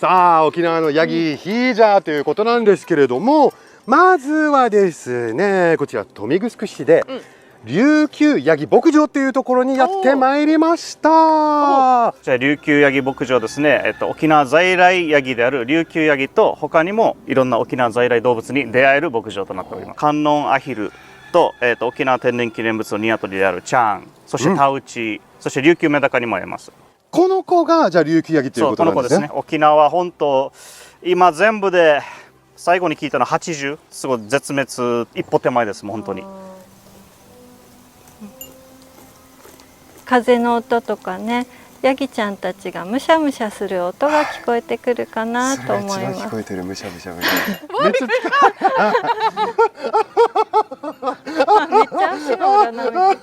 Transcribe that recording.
さあ、沖縄のヤギヒージャーということなんですけれども、まずはですね、こちら豊見城市で、琉球ヤギ牧場っていうところにやってまいりました。じゃあ琉球ヤギ牧場ですね、沖縄在来ヤギである琉球ヤギと他にもいろんな沖縄在来動物に出会える牧場となっております。観音アヒルと、沖縄天然記念物のニワトリであるチャン、そしてタウチ、そして琉球メダカにも会えます。この子がじゃあ琉球ヤギということなんですね。そう、この子ですね。沖縄本島今全部で最後に聞いたのは80、すごい絶滅一歩手前です。もう本当に。風の音とかね、ヤギちゃんたちがむしゃむしゃする音が聞こえてくるかなと思います。それ一番聞こえてる、むしゃむしゃむしゃ。めっちゃめっちゃ足の裏舐めて。